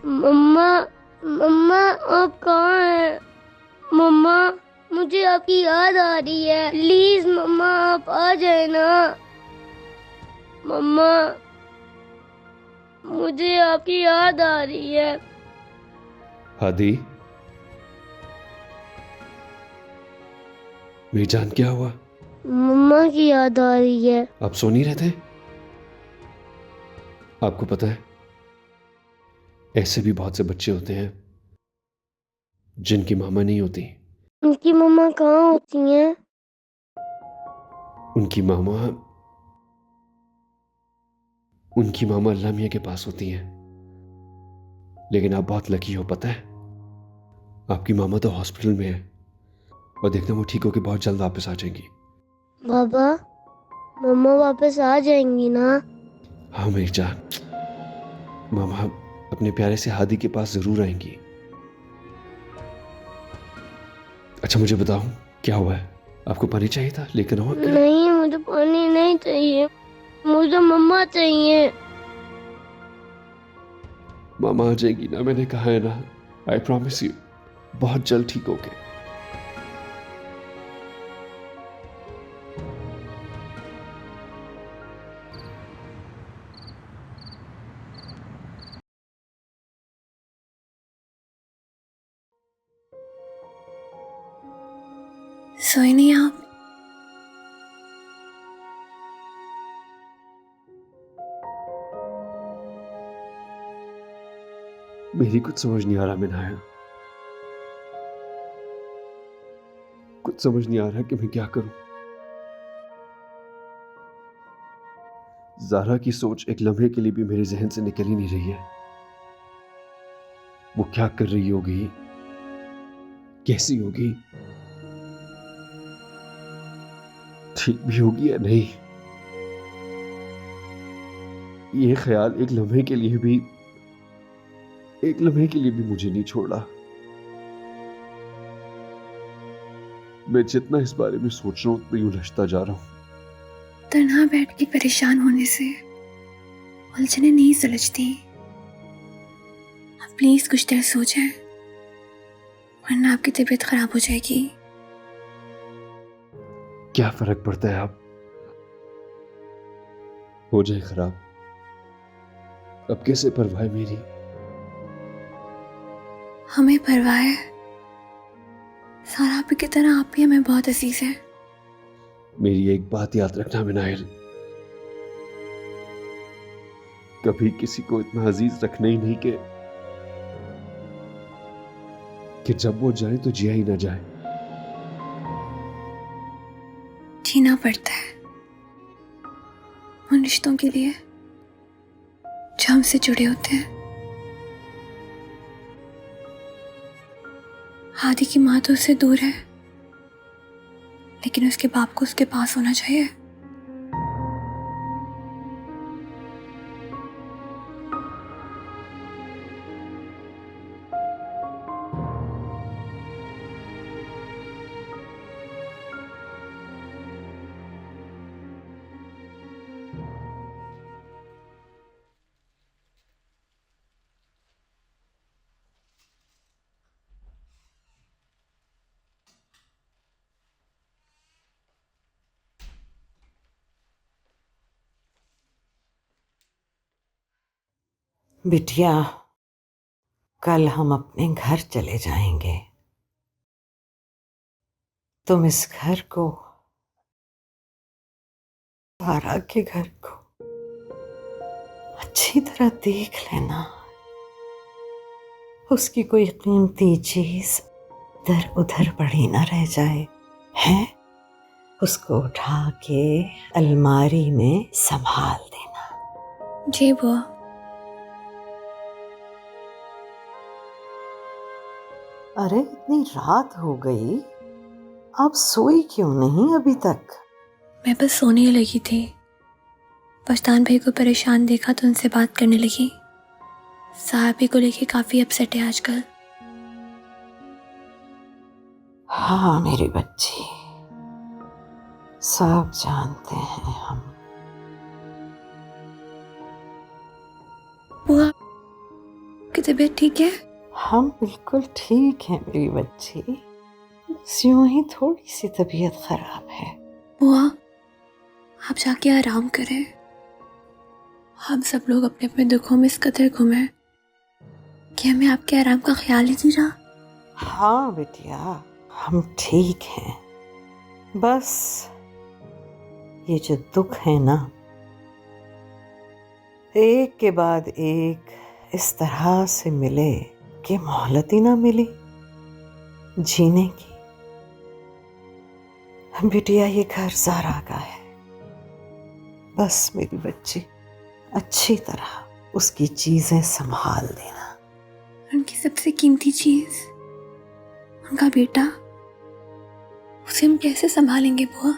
मम्मा, मम्मा आप कहाँ हैं? मम्मा, मुझे आपकी याद आ रही है। प्लीज मम्मा आप आ जाए ना। मम्मा, मुझे आपकी याद आ रही है। हादी, मेरी जान क्या हुआ? मम्मा की याद आ रही है। आप सो नहीं रहे थे? आपको पता है, ऐसे भी बहुत से बच्चे होते हैं जिनकी मामा नहीं होती। उनकी मम्मा कहाँ होती हैं? उनकी मामा उनकी मामा अल्लाह मियाँ के पास होती हैं। लेकिन आप बहुत लकी हो, पता है, आपकी मामा तो हॉस्पिटल में है और देखना वो ठीक होकर बहुत जल्द वापस आ जाएंगी। बाबा, मम्मा वापस आ जाएंगी ना? हाँ मेरी जान, मामा अपने प्यारे से हादी के पास जरूर आएंगी। अच्छा मुझे बताओ, क्या हुआ है? आपको पानी चाहिए था? लेकर आऊं आपके लिए? नहीं, मुझे पानी नहीं चाहिए। मुझे मम्मा चाहिए। मामा आ जाएगी ना, मैंने कहा है ना। आई प्रॉमिस यू, बहुत जल्द ठीक होके। सोए नहीं आप? मेरी कुछ समझ नहीं आ रहा मिनाया, कुछ समझ नहीं आ रहा कि मैं क्या करूं। ज़ारा की सोच एक लम्हे के लिए भी मेरे जहन से निकल ही नहीं रही है। वो क्या कर रही होगी, कैसी होगी, ठीक भी होगी या नहीं, ये ख्याल एक लम्हे के लिए भी मुझे नहीं छोड़ा। मैं जितना इस बारे में सोच रहा हूं उतना ही उलझता जा रहा हूं। तन्हा बैठ के परेशान होने से उलझने नहीं सुलझती। आप प्लीज कुछ देर सो जाए, वरना आपकी तबीयत खराब हो जाएगी। क्या फर्क पड़ता है, आप हो जाए खराब, अब कैसे परवाह है मेरी। हमें परवाह है, सारा आप की तरह आप भी हमें बहुत अजीज है। मेरी एक बात याद रखना मिनाइल, कभी किसी को इतना अजीज रखना ही नहीं कि जब वो जाए तो जिया ही ना जाए। जीना पड़ता है उन रिश्तों के लिए जो हमसे जुड़े होते हैं। हादी की माँ तो उससे दूर है, लेकिन उसके बाप को उसके पास होना चाहिए। बिटिया, कल हम अपने घर चले जाएंगे। तुम इस घर को, सारा के घर को अच्छी तरह देख लेना। उसकी कोई कीमती चीज इधर उधर पड़ी ना रह जाए, हैं? उसको उठा के अलमारी में संभाल देना। जी बुआ। अरे इतनी रात हो गई, आप सोई क्यों नहीं अभी तक? मैं बस सोने ही लगी थी, पछतान भाई को परेशान देखा तो उनसे बात करने लगी। साहबी को लेके काफी अपसेट है आजकल। हाँ मेरी बच्ची, सब जानते हैं हम। बुआ, आपकी तबीयत ठीक है? हम बिल्कुल ठीक हैं मेरी बच्ची, बस यूं ही थोड़ी सी तबीयत खराब है। बुआ, आप जाके आराम करें। हम सब लोग अपने अपने दुखों में इस कदर गुम हैं कि हमें आपके आराम का ख्याल ही नहीं रहा। हाँ बिटिया, हम ठीक हैं, बस ये जो दुख है ना, एक के बाद एक इस तरह से मिले कि मोहलत ही ना मिली जीने की। बिटिया ये घर ज़ारा का है, बस मेरी बच्ची अच्छी तरह उसकी चीजें संभाल देना। उनकी सबसे कीमती चीज, उनका बेटा, उसे हम कैसे संभालेंगे बुआ?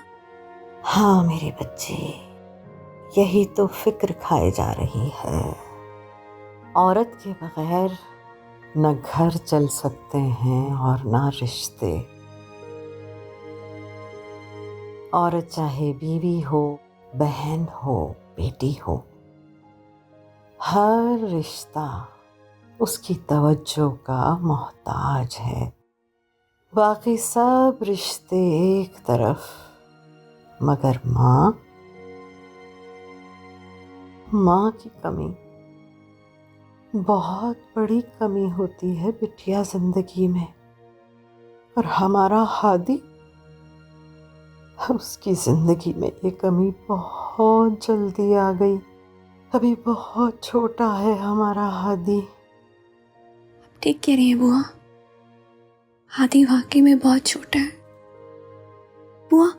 हाँ मेरी बच्ची, यही तो फिक्र खाए जा रही है। औरत के बगैर न घर चल सकते हैं और ना रिश्ते। औरत चाहे बीवी हो, बहन हो, बेटी हो, हर रिश्ता उसकी तवज्जो का मोहताज है। बाकी सब रिश्ते एक तरफ, मगर माँ की कमी बहुत बड़ी कमी होती है बिटिया जिंदगी में। और हमारा हादी, उसकी जिंदगी में ये कमी बहुत जल्दी आ गई। अभी बहुत छोटा है हमारा हादी। ठीक कह रही है बुआ, हाथी वाकई में बहुत छोटा है। बुआ,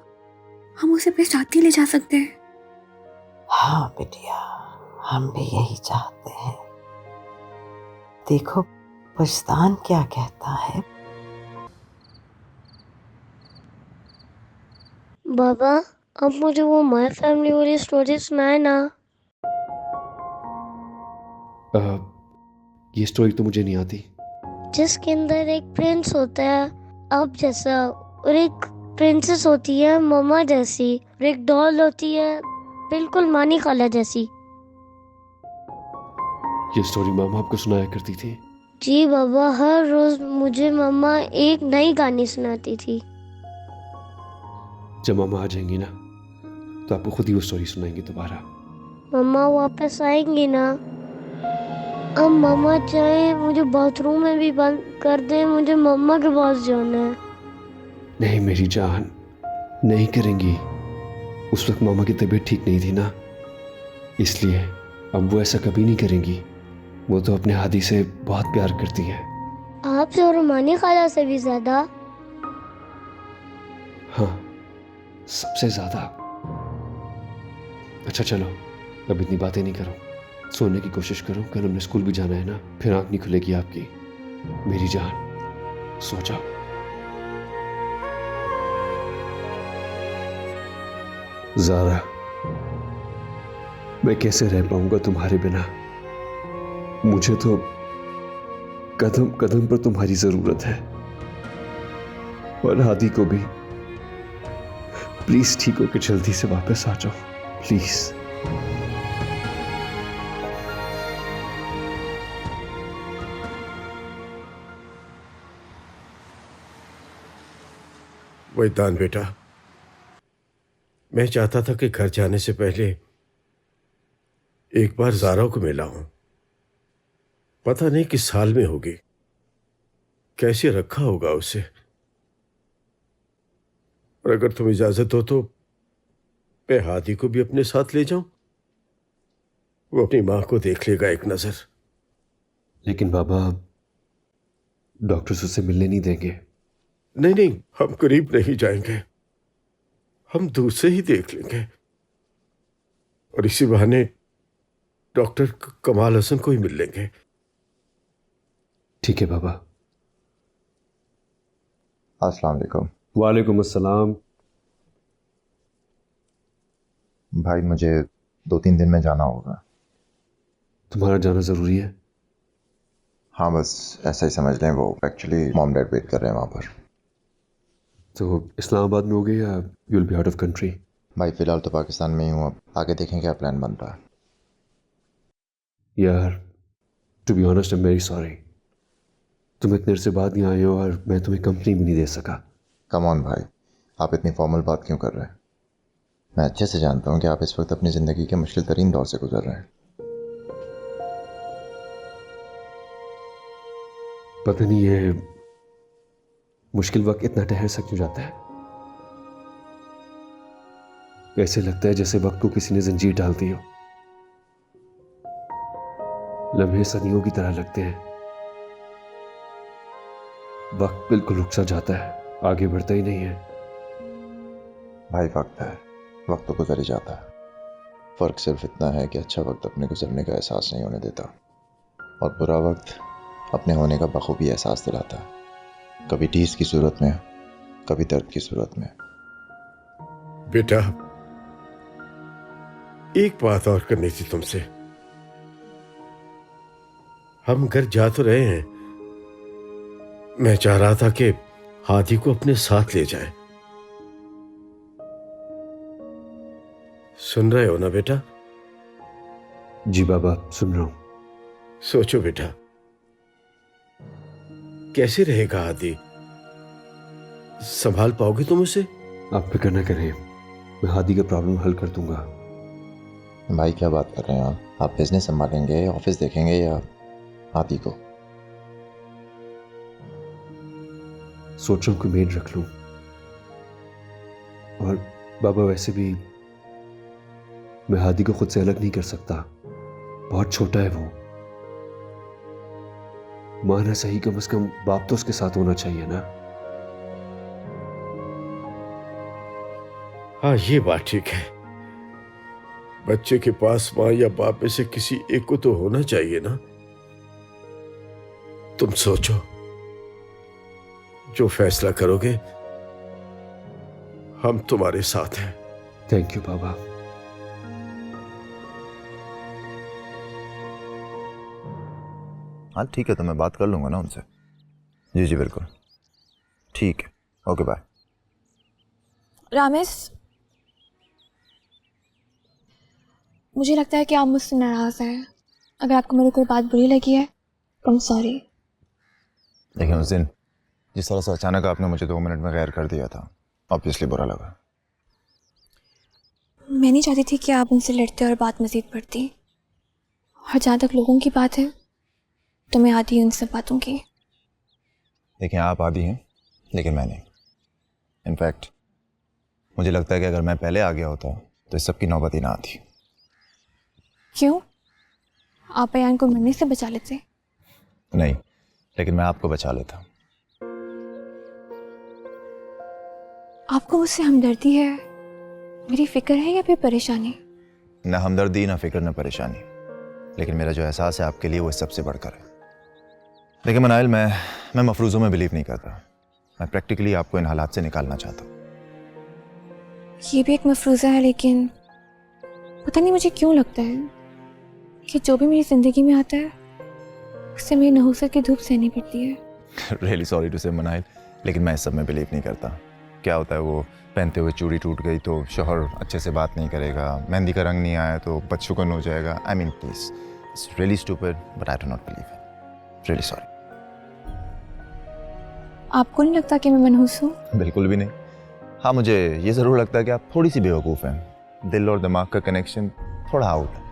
हम उसे अपने साथ ही ले जा सकते हैं। हाँ बिटिया, हम भी यही चाहते हैं। देखो वजदान क्या कहता है। बाबा, अब मुझे वो माय फैमिली वाली स्टोरी सुनाए ना। ये स्टोरी तो मुझे नहीं आती। जिसके अंदर एक प्रिंस होता है आप जैसा, और एक प्रिंसेस होती है मम्मा जैसी, और एक डॉल होती है बिल्कुल मानी खाला जैसी। ये स्टोरी मामा आपको सुनाया करती थी? जी बाबा, हर रोज मुझे मम्मा एक नई कहानी सुनाती थी। जब मामा आ जाएंगी ना तो आपको खुद ही वो स्टोरी सुनाएंगी दोबारा। मम्मा वापस आएंगी ना? अब मम्मा चाहे मुझे बाथरूम में भी बंद कर दे, मुझे मम्मा के पास जाना है। नहीं मेरी जान, नहीं करेंगी। उस वक्त मामा की तबीयत ठीक नहीं थी ना, इसलिए अब वो ऐसा कभी नहीं करेंगी। वो तो अपने हादी से बहुत प्यार करती है। आपसे और मानी खाला से भी ज्यादा? हाँ, सबसे ज्यादा। अच्छा चलो, अब इतनी बातें नहीं करो, सोने की कोशिश करो। कल हमने स्कूल भी जाना है ना, फिर आंख नहीं खुलेगी आपकी। मेरी जान, सो जाओ। ज़ारा, मैं कैसे रह पाऊंगा तुम्हारे बिना? मुझे तो कदम कदम पर तुम्हारी जरूरत है, और हादी को भी। प्लीज ठीक होकर जल्दी से वापस आ जाओ, प्लीज। वैदान बेटा, मैं चाहता था कि घर जाने से पहले एक बार ज़ारा को मिला हूं। पता नहीं किस हाल में होगी, कैसे रखा होगा उसे। और अगर तुम इजाजत हो तो मैं हादी को भी अपने साथ ले जाऊं, वो अपनी मां को देख लेगा एक नजर। लेकिन बाबा, डॉक्टर्स उसे मिलने नहीं देंगे। नहीं नहीं, हम करीब नहीं जाएंगे, हम दूर से ही देख लेंगे, और इसी बहाने डॉक्टर कमाल हसन को ही मिल लेंगे। ठीक है बाबा। अस्सलाम वालेकुम। वालेकुम अस्सलाम। भाई मुझे 2-3 दिन में जाना होगा। तुम्हारा जाना ज़रूरी है? हाँ बस ऐसा ही समझ लें, वो एक्चुअली मॉम डैड वेट कर रहे हैं वहाँ पर। तो इस्लामाबाद में होगे या you will be out of country? भाई फ़िलहाल तो पाकिस्तान में ही हूँ, अब आगे देखें क्या प्लान बन रहा है। यार to be honest I am very sorry. तुम इतने देर से बाद नहीं आए हो और मैं तुम्हें कंपनी भी नहीं दे सका। कम ऑन भाई, आप इतनी फॉर्मल बात क्यों कर रहे हैं? मैं अच्छे से जानता हूँ कि आप इस वक्त अपनी ज़िंदगी के मुश्किल तरीन दौर से गुजर रहे हैं। पता नहीं ये मुश्किल वक्त इतना ठहर सक क्यों जाता है। ऐसे लगता है जैसे वक्त को किसी ने जंजीर डाल दी हो। लम्हे सदियों की तरह लगते हैं। वक्त बिल्कुल रुक सा जाता है, आगे बढ़ता ही नहीं है। भाई वक्त है, वक्त तो गुजर ही जाता है। फ़र्क सिर्फ इतना है कि अच्छा वक्त अपने गुजरने का एहसास नहीं होने देता और बुरा वक्त अपने होने का बखूबी एहसास दिलाता है, कभी टीस की सूरत में, कभी दर्द की सूरत में। बेटा, एक बात और करनी थी तुमसे। हम घर जा तो रहे हैं, मैं चाह रहा था कि हाथी को अपने साथ ले जाए। सुन रहे हो ना बेटा? जी बाबा, सुन रहा हूं। सोचो बेटा, कैसे रहेगा हाथी? संभाल पाओगे तुम उसे? आप फिक्र न करें, मैं हादी का प्रॉब्लम हल कर दूंगा। भाई क्या बात कर रहे हैं आप बिजनेस संभालेंगे, ऑफिस देखेंगे या हाथी को? सोच रहा हूं कि मेड रख लूं। और बाबा वैसे भी मैं हादी को खुद से अलग नहीं कर सकता, बहुत छोटा है वो। माना सही, कम से कम बाप तो उसके साथ होना चाहिए ना। हाँ, ये बात ठीक है। बच्चे के पास माँ या बाप में से किसी एक को तो होना चाहिए ना। तुम सोचो, जो फैसला करोगे हम तुम्हारे साथ हैं। थैंक यू बाबा। हाँ ठीक है, तो मैं बात कर लूंगा ना उनसे। जी जी बिल्कुल, ठीक है, ओके बाय। रामेश, मुझे लगता है कि आप मुझसे नाराज हैं। अगर आपको मेरी कोई बात बुरी लगी है तो I'm सॉरी। लेकिन उस दिन जिस तरह से अचानक आपने मुझे 2 मिनट में गैर कर दिया था, ऑब्वियसली बुरा लगा। मैं नहीं चाहती थी कि आप उनसे लड़ते और बात मज़ीद बढ़ती। और जहाँ तक लोगों की बात है तो मैं आती हूँ उन सब बातों की। देखिए, आप आदी हैं लेकिन मैं नहीं। इनफैक्ट मुझे लगता है कि अगर मैं पहले आ गया होता तो इस सब की नौबत ही ना आती। क्यों? आप अयान को मरने से बचा लेते। नहीं, लेकिन मैं आपको बचा लेता। आपको मुझसे हमदर्दी है, मेरी फिक्र है या फिर परेशानी? ना हमदर्दी, ना फिक्र, ना परेशानी, लेकिन मेरा जो एहसास है आपके लिए वो इस सबसे बढ़कर है। देखिए मनाइल, मैं मफरूज़ों में बिलीव नहीं करता। मैं प्रैक्टिकली आपको इन हालात से निकालना चाहता हूँ। ये भी एक मफरूज़ा है, लेकिन पता नहीं मुझे क्यों लगता है कि जो भी मेरी ज़िंदगी में आता है उससे मेरी नहुसत की धूप सहनी पड़ती है। रियली सॉरी टू से मनाइल, लेकिन मैं इस सब में बिलीव नहीं करता। क्या होता है, वो पहनते हुए चूड़ी टूट गई तो शौहर अच्छे से बात नहीं करेगा, मेहंदी का रंग नहीं आया तो बदशुगन हो जाएगा। I mean please, it's really stupid but I do not believe it. Really sorry. आपको नहीं लगता कि मैं मनहूस हूँ? बिल्कुल भी नहीं। हाँ, मुझे ये ज़रूर लगता है कि आप थोड़ी सी बेवकूफ़ हैं। दिल और दिमाग का कनेक्शन थोड़ा आउट है।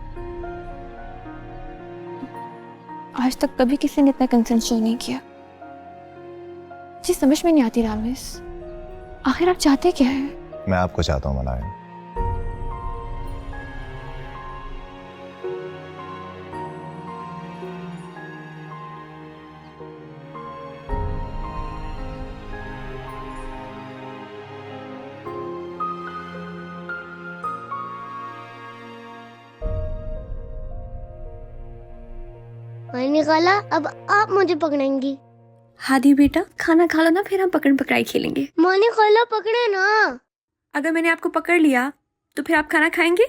आज तक कभी किसी ने इतना कंसर्न शो नहीं किया। जी समझ में नहीं आती रामेश, आखिर आप चाहते क्या है? मैं आपको चाहता हूँ मनाया। मैंने निकाला, अब आप मुझे पकड़ेंगी। हादी बेटा, खाना खा लो ना, फिर हम पकड़ पकड़ाई खेलेंगे। मैंने निकाला, पकड़े ना। अगर मैंने आपको पकड़ लिया तो फिर आप खाना खाएंगे?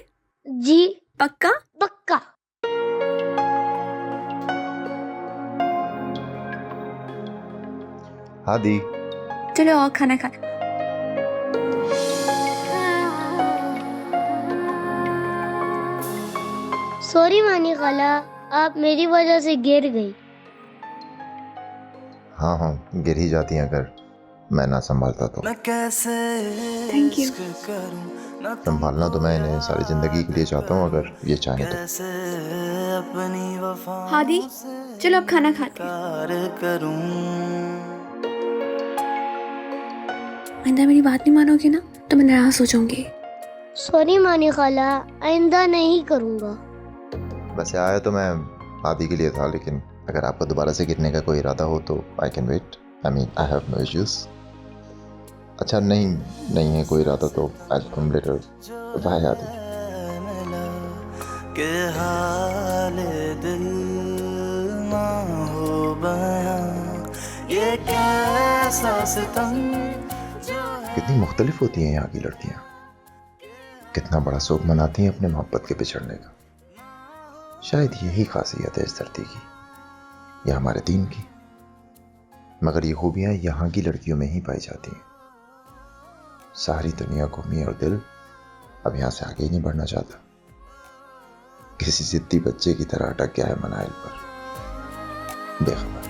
जी पक्का? पक्का। हादी, चलो और खाना खा। सॉरी मानी खाला। आप मेरी वजह से गिर गई। हाँ, गिर ही जाती हैं अगर मैं ना संभालता तो। Thank you. संभालना तो मैं इन्हें सारी जिंदगी के लिए चाहता हूँ, अगर ये चाहें तो। हादी, चलो अब खाना खाते हैं। आइंदा मेरी बात नहीं मानोगे ना तो मैं नाराज हो जाऊंगी। सॉरी मानी खाला, आइंदा नहीं करूँगा। वैसे आया तो मैं आदि के लिए था, लेकिन अगर आपका दोबारा से गिरने का कोई इरादा हो तो I can wait. I have no issues. अच्छा, नहीं है कोई इरादा तो I will come later. Bye Aadi. के हाल दिल ना हो बयां, ये कैसा सितम जो है। कितनी मुख्तलिफ होती हैं यहाँ की लड़कियाँ, कितना बड़ा शोक मनाती हैं अपने मोहब्बत के बिछड़ने का। शायद यही खासियत है इस धरती की या हमारे दीन की, मगर ये खूबियाँ यहाँ की लड़कियों में ही पाई जाती हैं। सारी दुनिया घूमी और दिल अब यहाँ से आगे ही नहीं बढ़ना चाहता। किसी जिद्दी बच्चे की तरह अटक गया है मनाइल पर, बेखबर।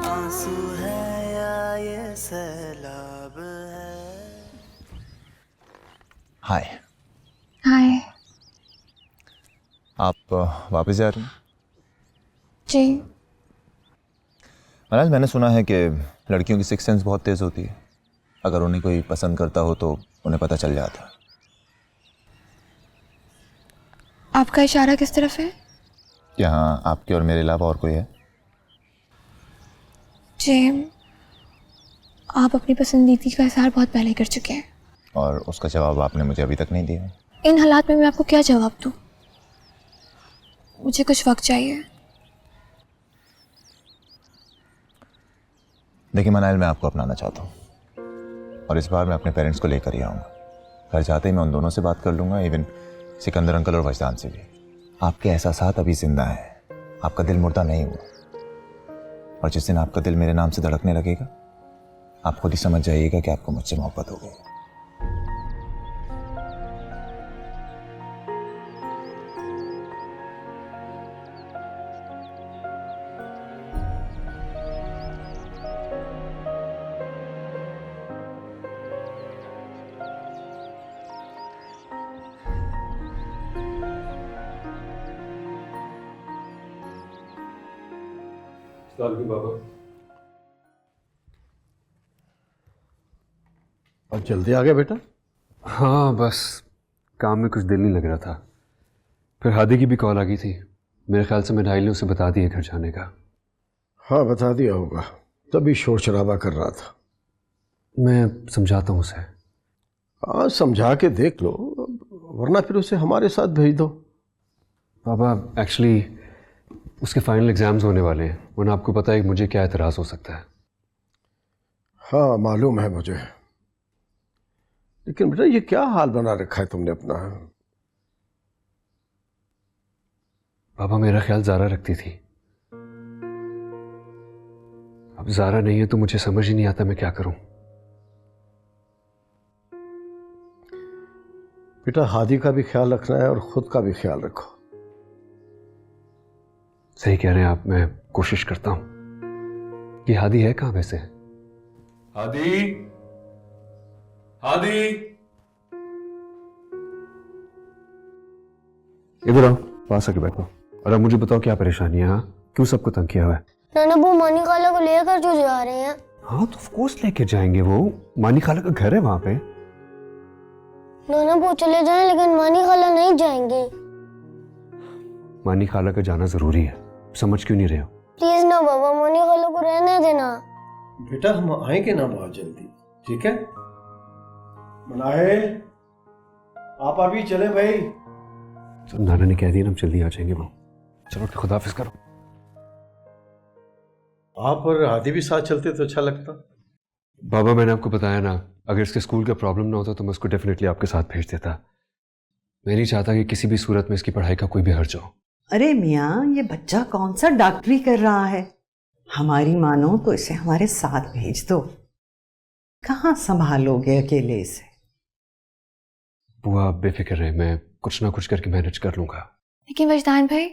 आंसू है या ये सैलाब है। हाय। हाय। आप वापस जा रही हैं? जी। मनाइल, मैंने सुना है कि लड़कियों की सिक्स सेंस बहुत तेज़ होती है। अगर उन्हें कोई पसंद करता हो तो उन्हें पता चल जाता है। आपका इशारा किस तरफ है? यहाँ आपके और मेरे अलावा और कोई है? जी, आप अपनी पसंदीदा का इजहार बहुत पहले कर चुके हैं और उसका जवाब आपने मुझे अभी तक नहीं दिया। इन हालात में मैं आपको क्या जवाब दूं? मुझे कुछ वक्त चाहिए। देखिए मनाइल, मैं आपको अपनाना चाहता हूँ और इस बार मैं अपने पेरेंट्स को लेकर ही आऊँगा। घर जाते ही मैं उन दोनों से बात कर लूँगा, इवन सिकंदर अंकल और वजदान से भी। आपके एहसासात अभी जिंदा हैं, आपका दिल मुर्दा नहीं हुआ। और जिस दिन आपका दिल मेरे नाम से धड़कने लगेगा, आप खुद ही समझ जाइएगा कि आपको मुझसे मोहब्बत हो गई। बाबा, और जल्दी आ गया बेटा? हाँ बस काम में कुछ दिल नहीं लग रहा था। फिर हादी की भी कॉल आ गई थी। मेरे ख्याल से नाइल ने उसे बता दिया घर जाने का। हाँ, बता दिया होगा, तभी शोर शराबा कर रहा था। मैं समझाता हूँ उसे। हाँ, समझा के देख लो, वरना फिर उसे हमारे साथ भेज दो। बाबा एक्चुअली उसके फाइनल एग्जाम्स होने वाले हैं, वरना आपको पता है कि मुझे क्या एतराज़ हो सकता है। हाँ मालूम है मुझे, लेकिन बेटा ये क्या हाल बना रखा है तुमने अपना? बाबा मेरा ख्याल ज़ारा रखती थी, अब ज़ारा नहीं है तो मुझे समझ ही नहीं आता मैं क्या करूं। बेटा हादी का भी ख्याल रखना है और खुद का भी ख्याल रखो। सही कह रहे हैं आप, मैं कोशिश करता हूं। कि हादी है कहां वैसे? हादी, हादी, इधर आओ, पास आके बैठो। और अब मुझे बताओ क्या परेशानी है? हाँ, क्यों सबको तंग किया हुआ है? नाना वो मानी खाला को लेकर क्यों जा रहे हैं? हाँ तो ऑफ कोर्स लेके जाएंगे, वो मानी खाला का घर है वहां पे। नाना वो चले जाएं लेकिन मानी खाला नहीं जाएंगे। मानी खाला का जाना जरूरी है, समझ क्यों नहीं रहे हो? प्लीज ना बाबा, मानी खाला को रहने देना। बेटा हम आएंगे ना बहुत जल्दी, ठीक है? मनाइल, आप अभी चले भाई। तो नाना ने कह दिया ना हम जल्दी आ जाएंगे। वो चलो खुदाफिज करो। आप और हादी भी साथ चलते तो अच्छा लगता। बाबा मैंने आपको बताया ना, अगर इसके स्कूल का प्रॉब्लम ना होता तो मैं उसको डेफिनेटली आपके साथ भेज देता। मैं नहीं चाहता कि किसी भी सूरत में इसकी पढ़ाई का कोई भी हर्ज हो। अरे मियाँ, ये बच्चा कौन सा डॉक्टरी कर रहा है? हमारी मानो तो इसे हमारे साथ भेज दो। कहाँ संभालोगे अकेले इसे? बुआ आप बेफिक्र रहे, मैं कुछ ना कुछ करके मैनेज कर लूंगा। लेकिन वजदान भाई,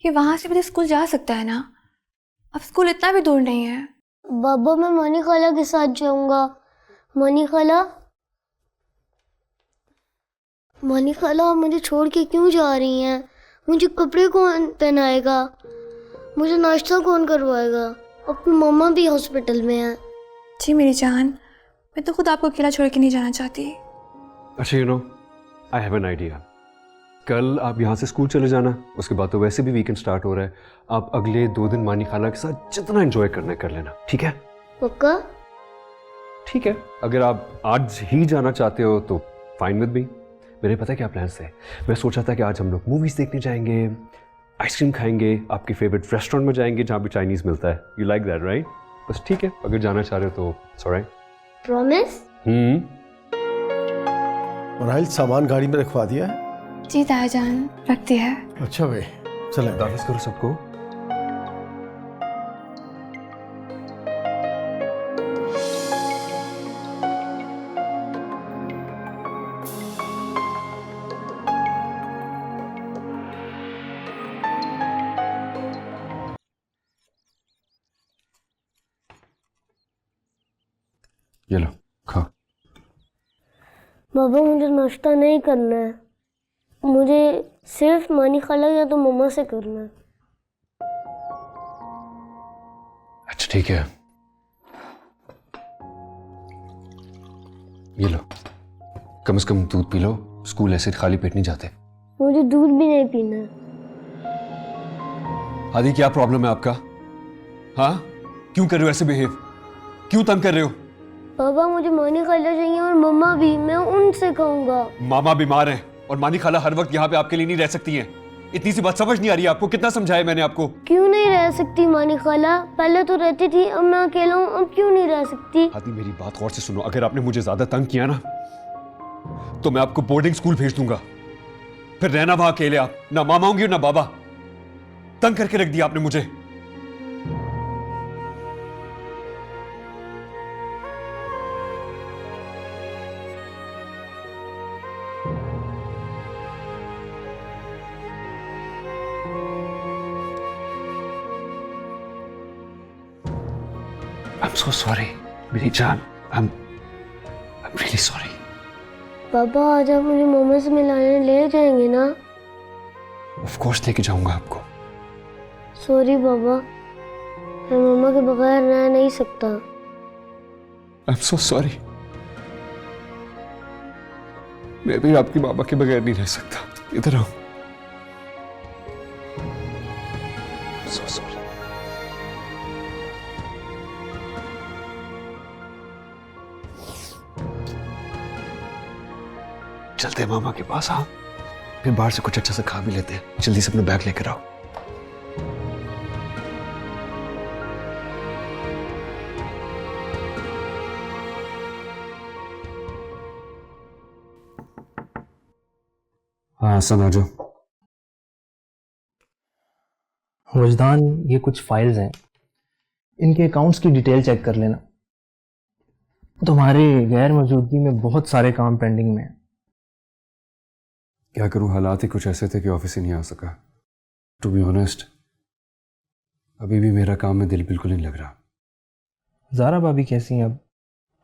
ये वहां से भी तो स्कूल जा सकता है ना? अब स्कूल इतना भी दूर नहीं है। बाबा मैं मनी खाला के साथ जाऊंगा। मनी खाला, मनी खाला आप मुझे छोड़ के क्यों जा रही हैं? मुझे कपड़े कौन पहनाएगा? मुझे नाश्ता कौन करवाएगा? अपनी मम्मा भी हॉस्पिटल में है। जी मेरी जान, मैं तो खुद आपको अकेला छोड़ के नहीं जाना चाहती। अच्छा you know, I have an idea. कल आप यहाँ से स्कूल चले जाना, उसके बाद तो वैसे भी वीकेंड स्टार्ट हो रहा है। आप अगले 2 दिन मानी खाला के साथ जितना एंजॉय करना है कर लेना, ठीक है? पक्का? ठीक है, अगर आप आज ही जाना चाहते हो तो फाइन विद मी। मेरे पता है क्या प्लान्स थे। मैं सोचा था कि आज हम लोग मूवीज देखने जाएंगे, आइसक्रीम खाएंगे, आपके फेवरेट रेस्टोरेंट में जाएंगे जहाँ भी चाइनीज मिलता है। You like that right? बस ठीक है, अगर जाना चाह रहे हो तो इट्स ऑलराइट। प्रॉमिस? राहिल सामान गाड़ी में रखवा दिया है? जी तायाजान, रखती है। अच्छा भाई, चले। दाफिज करो सबको। ये लो खाओ। बाबा मुझे नाश्ता नहीं करना है, मुझे सिर्फ मानी खाला या तो मम्मा से करना है। अच्छा ठीक है, ये लो, कम से कम दूध पी लो, स्कूल ऐसे खाली पेट नहीं जाते। मुझे दूध भी नहीं पीना है। आदि क्या प्रॉब्लम है आपका? हाँ, क्यों कर रहे हो ऐसे बिहेव? क्यों तंग कर रहे हो? पापा मुझे मानी खाला चाहिए और मम्मा भी, मैं उनसे कहूँगा। मामा बीमार हैं और मानी खाला हर वक्त यहाँ पे आपके लिए नहीं रह सकती हैं। इतनी सी बात समझ नहीं आ रही आपको? कितना समझाया मैंने आपको? क्यों नहीं रह सकती मानी खाला? पहले तो रहती थी, अब मैं अकेला हूँ, अब क्यों नहीं रह सकती? आदि मेरी बात गौर से सुनो, अगर आपने मुझे ज्यादा तंग किया ना तो मैं आपको बोर्डिंग स्कूल भेज दूंगा। फिर रहना वहां अकेले आप, ना मामा होंगी ना बाबा। तंग करके रख दिया आपने मुझे। I'm so sorry, मेरी जान। I'm really sorry. पापा आज आप मुझे मम्मा से मिलाने ले जाएंगे ना? Of course लेके जाऊंगा आपको। सॉरी पापा, मैं मम्मा के बगैर रह नहीं सकता। I'm so sorry. मैं भी आपकी मामा के बगैर नहीं रह सकता। इधर आओ। I'm so sorry. चलते हैं मामा के पास। हाँ, फिर बाहर से कुछ अच्छा सा खा भी लेते हैं। जल्दी से अपना बैग लेकर आओ। हाँ सब आ जाओ। वजदान, ये कुछ फाइल्स हैं, इनके अकाउंट्स की डिटेल चेक कर लेना। तुम्हारे गैर मौजूदगी में बहुत सारे काम पेंडिंग में हैं। क्या करूं, हालात ही कुछ ऐसे थे कि ऑफिस ही नहीं आ सका। टू बी ऑनेस्ट, अभी भी मेरा काम में दिल बिल्कुल नहीं लग रहा। ज़ारा भाभी कैसी हैं अब?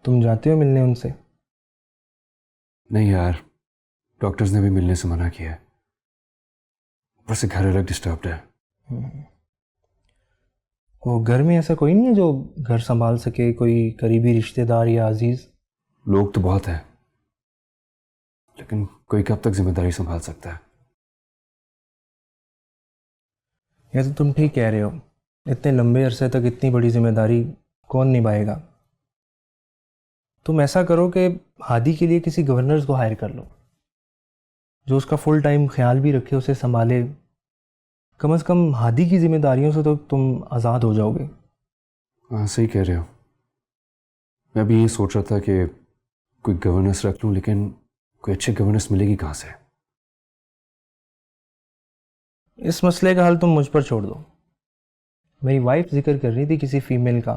तुम जाते हो मिलने उनसे? नहीं यार, डॉक्टर्स ने भी मिलने से मना किया है। ऊपर से घर अलग डिस्टर्ब्ड है। वो घर में ऐसा कोई नहीं है जो घर संभाल सके, कोई करीबी रिश्तेदार या अजीज? लोग तो बहुत हैं, लेकिन कोई कब तक जिम्मेदारी संभाल सकता है? ये तो तुम ठीक कह रहे हो, इतने लंबे अरसे तक इतनी बड़ी जिम्मेदारी कौन निभाएगा? तुम ऐसा करो कि हादी के लिए किसी गवर्नर्स को हायर कर लो, जो उसका फुल टाइम ख्याल भी रखे, उसे संभाले। कम से कम हादी की जिम्मेदारियों से तो तुम आज़ाद हो जाओगे। हाँ सही कह रहे हो। मैं भी ये सोच रहा था कि कोई गवर्नेंस रख लूं, लेकिन कोई अच्छी गवर्नेंस मिलेगी कहाँ से? इस मसले का हल तुम मुझ पर छोड़ दो। मेरी वाइफ जिक्र कर रही थी किसी फीमेल का।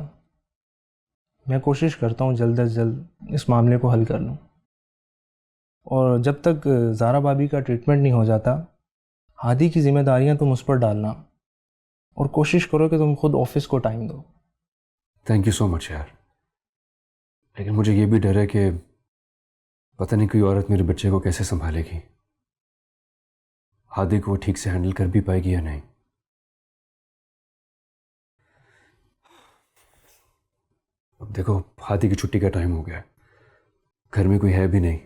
मैं कोशिश करता हूँ जल्द अज जल्द इस मामले को हल कर लूँ, और जब तक ज़ारा भाभी का ट्रीटमेंट नहीं हो जाता, हादी की जिम्मेदारियाँ तुम उस पर डालना, और कोशिश करो कि तुम खुद ऑफिस को टाइम दो। थैंक यू सो मच यार, लेकिन मुझे ये भी डर है कि पता नहीं कोई औरत मेरे बच्चे को कैसे संभालेगी। हादी को वो ठीक से हैंडल कर भी पाएगी या नहीं। अब देखो, हादी की छुट्टी का टाइम हो गया है, घर में कोई है भी नहीं।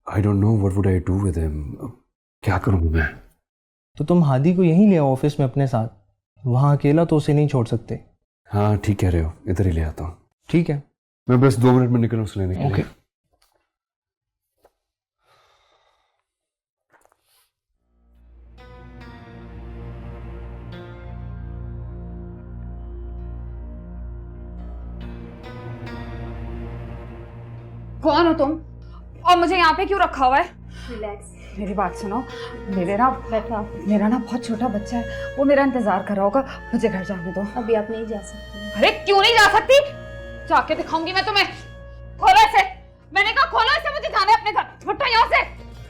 आई don't know what would I do with him. क्या करूं मैं? तो तुम हादी को यहीं ले आओ ऑफिस में अपने साथ, वहाँ अकेला तो उसे नहीं छोड़ सकते। हाँ ठीक कह रहे हो, इधर ही ले आता हूँ। ठीक है, मैं बस 2 मिनट में निकलूँ उसे लेने के लिए। कौन हो तुम और मुझे यहाँ पे क्यों रखा हुआ है? रिलैक्स, मेरी बात सुनो। मेरा ना बहुत छोटा बच्चा है, वो मेरा इंतजार कर रहा होगा, मुझे घर जाने दो। अभी आप नहीं जा सकती। अरे क्यों नहीं जा सकती? जाके दिखाऊंगी मैं तुम्हें। खोलो इसे, मैंने कहा खोलो इसे, मुझे जाना है अपने घर। हटो यहाँ से।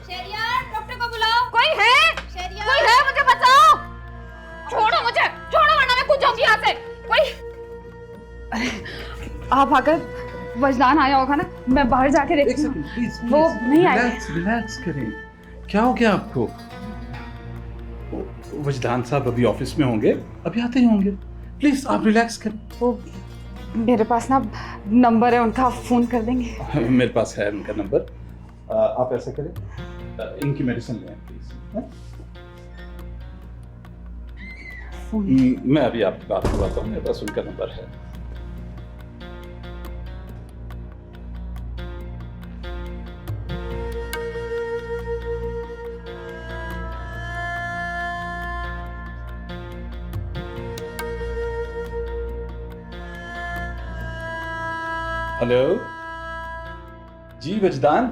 शहरियार, डॉक्टर को बुलाओ। कोई है? शहरियार, कोई है? मुझे बचाओ। छोड़ो मुझे, छोड़ो वरना मैं कूद जाऊंगी यहाँ से। कोई? अरे आप आकर वजदान आया होगा ना, मैं बाहर जाके देखती हूँ। वो नहीं आए। रिलैक्स करें, क्या हो गया आपको? वजदान साहब अभी ऑफिस में होंगे, अभी आते ही होंगे। प्लीज आप रिलैक्स करें। वो मेरे पास ना नंबर है उनका, फोन कर देंगे। मेरे पास है उनका नंबर। आप ऐसा करें, इनकी मेडिसिन लें प्लीज। मैं अभी आपकी बात करवाता हूँ, मेरे पास उनका नंबर है। हेलो जी वजदान,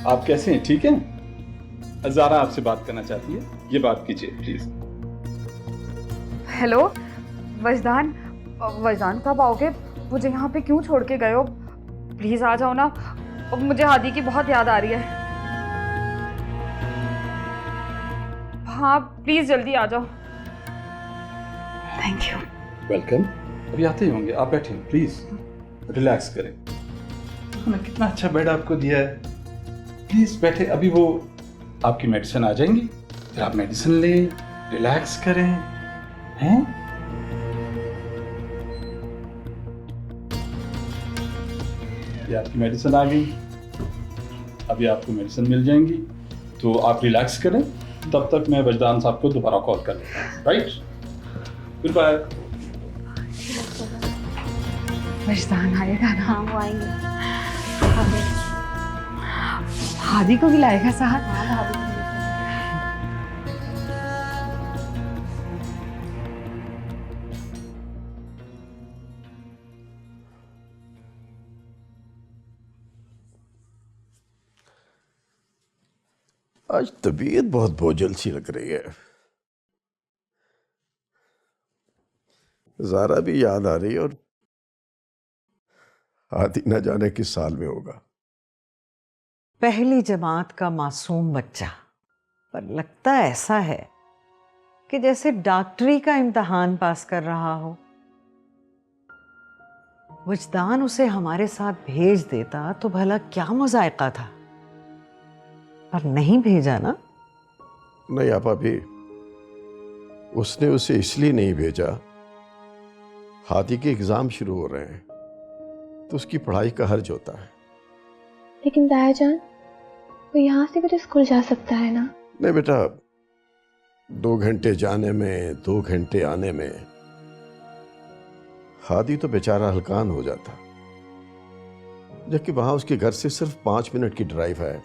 आप कैसे हैं? ठीक हैं? ज़ारा आपसे बात करना चाहती है, ये बात कीजिए प्लीज। हेलो वजदान, वजदान कब आओगे? मुझे यहाँ पे क्यों छोड़ के गए हो? प्लीज आ जाओ ना, मुझे हादी की बहुत याद आ रही है। हाँ प्लीज जल्दी आ जाओ। Thank you. वेलकम, अभी आते ही होंगे, आप बैठे प्लीज, रिलैक्स करें। उन्होंने कितना अच्छा बेड आपको दिया है, प्लीज बैठे। अभी वो आपकी मेडिसिन आ जाएंगी, फिर आप मेडिसिन लें, रिलैक्स करें। हैं? ये आपकी मेडिसिन आ गई, अभी आपको मेडिसिन मिल जाएंगी, तो आप रिलैक्स करें। तब तक मैं वजदान साहब को दोबारा कॉल कर लूँगा। Right, good bye. वजदान आएगा ना? हाँ वो आएंगे। हादी को भी लाएगा साहब? हाँ भाभी को लेकर। आज तबीयत बहुत बोझल सी लग रही है। ज़ारा भी याद आ रही है, और हादी न जाने किस साल में होगा। पहली जमात का मासूम बच्चा, पर लगता ऐसा है कि जैसे डॉक्टरी का इम्तिहान पास कर रहा हो। वजदान उसे हमारे साथ भेज देता तो भला क्या मुज़ायका था, पर नहीं भेजा ना। नहीं आपा भी, उसने उसे इसलिए नहीं भेजा, हादी के एग्जाम शुरू हो रहे हैं तो उसकी पढ़ाई का हर्ज होता है। लेकिन दाया जान, वो यहाँ से भी तो स्कूल जा सकता है ना? नहीं बेटा, 2 घंटे जाने में 2 घंटे आने में हादी तो बेचारा हलकान हो जाता, जबकि वहां उसके घर से सिर्फ 5 मिनट की ड्राइव है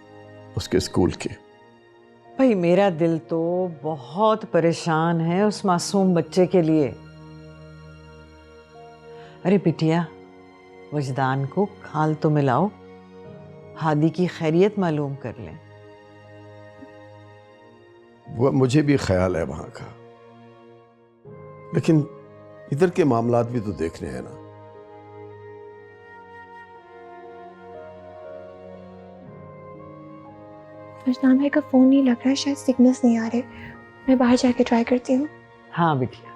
उसके स्कूल की। भाई मेरा दिल तो बहुत परेशान है उस मासूम बच्चे के लिए। अरे बिटिया, वजदान को हाल तो मिलाओ, हादी की खैरियत मालूम कर लें। वो मुझे भी ख्याल है वहां का, लेकिन इधर के मामलात भी तो देखने हैं ना। फरजान भाई का फोन नहीं लग रहा है, शायद सिग्नल्स नहीं आ रहे। मैं बाहर जाके ट्राई करती हूँ। हाँ बिटिया।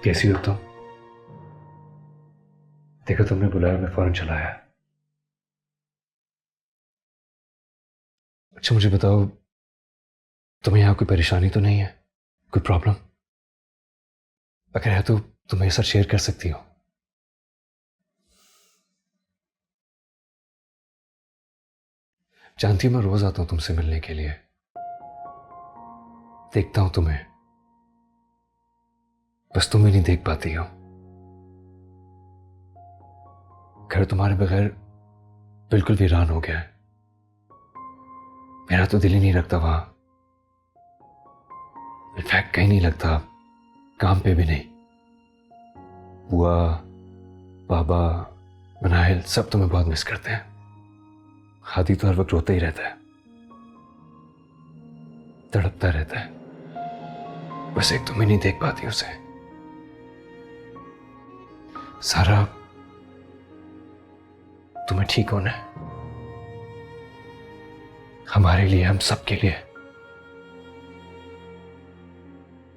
कैसी हो तुम? देखो तुमने बुलाया, मैं फौरन चला आया। अच्छा मुझे बताओ, तुम्हें यहां कोई परेशानी तो नहीं है, कोई प्रॉब्लम? अगर है तो तुम मेरे साथ शेयर कर सकती हो। जानती हो मैं रोज आता हूं तुमसे मिलने के लिए, देखता हूं तुम्हें, बस तुम ही नहीं देख पाती हो। घर तुम्हारे बगैर बिल्कुल वीरान हो गया है। मेरा तो दिल ही नहीं लगता वहां, इनफैक्ट कहीं नहीं लगता, काम पे भी नहीं। बुआ, बाबा, मनाहिल सब तुम्हें बहुत मिस करते हैं। हादी तो हर वक्त रोता ही रहता है, तड़पता रहता है, बस एक तुम ही नहीं देख पाती उसे। सारा, तुम्हें ठीक होना है, हमारे लिए, हम सबके लिए।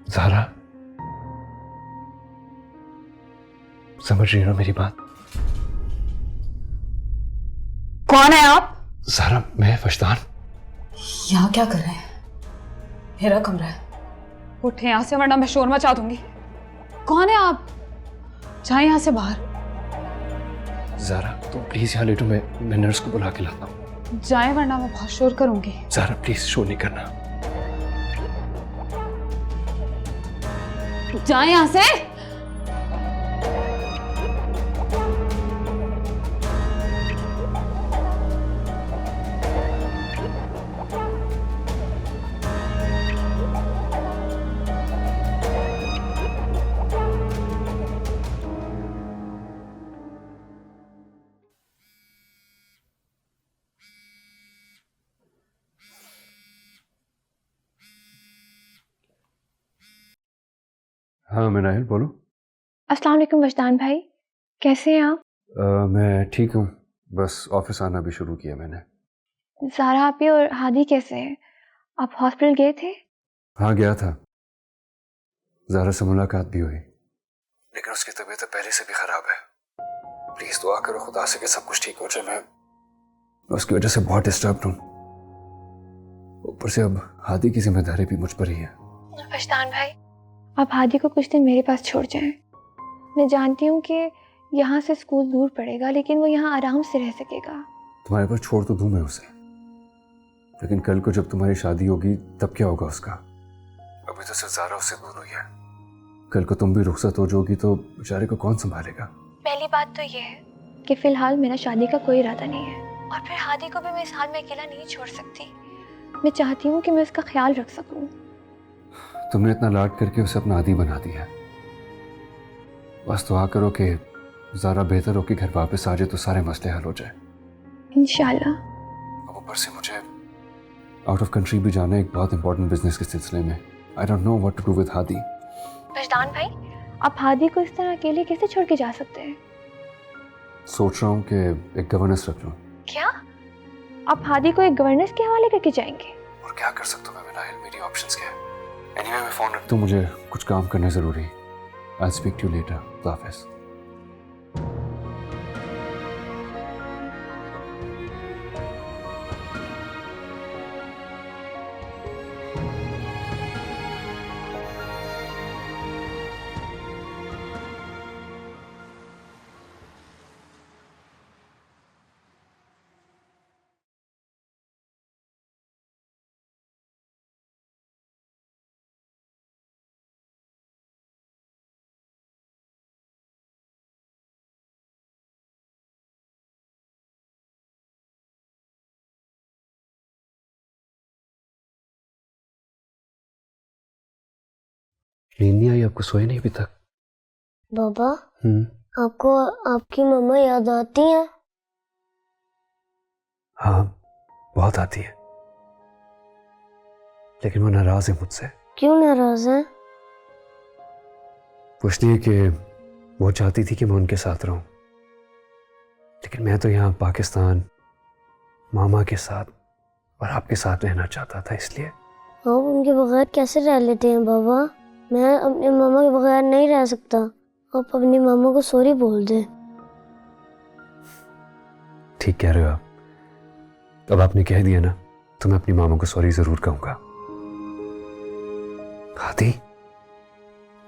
ज़ारा, समझ रही हो मेरी बात? कौन है आप? ज़ारा, मैं फशदान। यहाँ क्या कर रहे हैं? मेरा कमरा है, उठे यहाँ से वरना मैं शोर मचा दूंगी। कौन है आप? जाए यहाँ से बाहर। ज़ारा तुम प्लीज यहाँ लेटो, मैं नर्स को बुला के लाता हूँ। जाए वरना मैं बहुत शोर करूंगी। ज़ारा प्लीज शोर नहीं करना। जाए यहाँ से। हाँ मनाहिल बोलो। अस्सलाम वालेकुम वजदान भाई, कैसे हैं आप? मैं ठीक हूँ, बस ऑफिस आना भी शुरू किया मैंने। ज़ारा आपी और हादी कैसे हैं? आप हॉस्पिटल गए थे? हाँ गया था, ज़ारा से मुलाकात भी हुई, लेकिन उसकी तबीयत पहले से भी खराब है। प्लीज दुआ करो खुदा से कि सब कुछ ठीक हो जाए। मैं उसकी वजह से बहुत डिस्टर्ब हूँ, ऊपर से अब हादी की जिम्मेदारी भी मुझ पर ही है। वजदान भाई, आप हादी को कुछ दिन मेरे पास छोड़ जाएं। मैं जानती हूँ कि यहाँ से स्कूल दूर पड़ेगा, लेकिन वो यहाँ आराम से रह सकेगा। तुम्हारे पास छोड़ तो दूं मैं उसे, लेकिन कल को जब तुम्हारी शादी होगी तब क्या होगा उसका? अभी तो सिर्फ ज़ारा उससे दूर हुई है, कल को तुम भी रुखसत हो जाओगी तो बेचारे को कौन संभालेगा? पहली बात तो ये है कि फिलहाल मेरा शादी का कोई इरादा नहीं है, और फिर हादी को भी मैं इस हाल में अकेला नहीं छोड़ सकती। मैं चाहती हूँ कि मैं उसका ख्याल रख सकूँ। तुमने इतना लाड करके उसे अपना आदी बना दिया है, बस दुआ करो कि ज़ारा बेहतर हो कि घर वापस आ जाए तो सारे मसले हल हो जाए इंशाल्लाह। अब ऊपर से मुझे आउट ऑफ कंट्री भी जाना है एक बहुत इंपॉर्टेंट बिजनेस के सिलसिले में। I don't know what to do with Hadi. Wajdan भाई, आप हादी को इस तरह अकेले कैसे छोड़ के जा सकते हैं? सोच रहा हूँ कि एक गवर्नेंस रख लूँ। क्या? आप हादी को एक गवर्नेंस के हवाले करके जाएंगे? और क्या कर सकता हूँ मैं मनाहिल, मेरी ऑप्शंस क्या है? एनीवे मैं फोन रखता हूँ, मुझे कुछ काम करना जरूरी है। I speak to you later. खुदा हाफिज़। नींद नहीं आई आपको? सोए नहीं अभी तक? बाबा, हम्म। आपको आपकी मम्मा याद आती हैं? हाँ, बहुत आती है, लेकिन वो नाराज है मुझसे। क्यों नाराज हैं? पूछती है कि वो चाहती थी कि मैं उनके साथ रहूं, लेकिन मैं तो यहाँ पाकिस्तान मामा के साथ और आपके साथ रहना चाहता था, इसलिए। आप उनके बगैर कैसे रह लेते हैं बाबा? मैं अपने मामा के बगैर नहीं रह सकता। आप अपनी मामा को सॉरी बोल दें। ठीक कह रहे हो आप। अब आपने कह दिया ना, तो मैं अपनी मामा को सॉरी जरूर कहूंगा। हादी,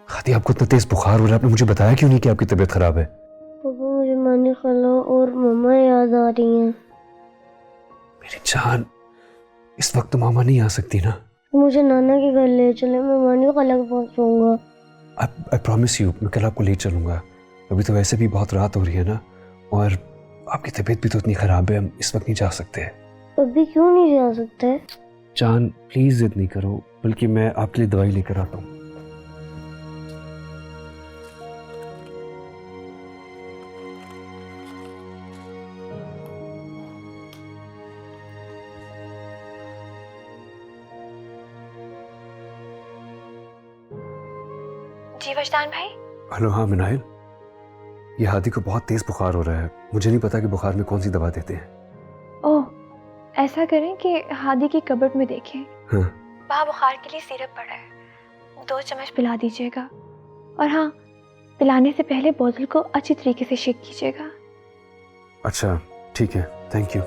हादी, आपको इतना तेज बुखार हो रहा है, आपने मुझे बताया क्यों नहीं कि आपकी तबीयत खराब है? पापा, मुझे मानी खाला और मम्मा याद आ रही हैं। मेरी जान, इस वक्त तो मामा नहीं आ सकती ना। मुझे नाना के घर ले चले, मैं मानी खाला के पास रहूंगा। आई प्रॉमिस यू, मैं कल आपको ले चलूंगा। अभी तो वैसे भी बहुत रात हो रही है ना, और आपकी तबीयत भी तो इतनी खराब है, हम इस वक्त नहीं जा सकते। अभी क्यों नहीं जा सकते? जान प्लीज जिद नहीं करो, बल्कि मैं आपके लिए दवाई लेकर आता हूँ। जी वजदान भाई। हेलो, हाँ मिनाइल, ये हादी को बहुत तेज बुखार हो रहा है। मुझे नहीं पता कि बुखार में कौन सी दवा देते हैं। ओह, ऐसा करें कि हादी की कबर्ड में देखें। हाँ। वहाँ बुखार के लिए सिरप पड़ा है, 2 चम्मच पिला दीजिएगा। और हाँ, पिलाने से पहले बोतल को अच्छी तरीके से शेक कीजिएगा। अच्छा ठीक है, थैंक यू।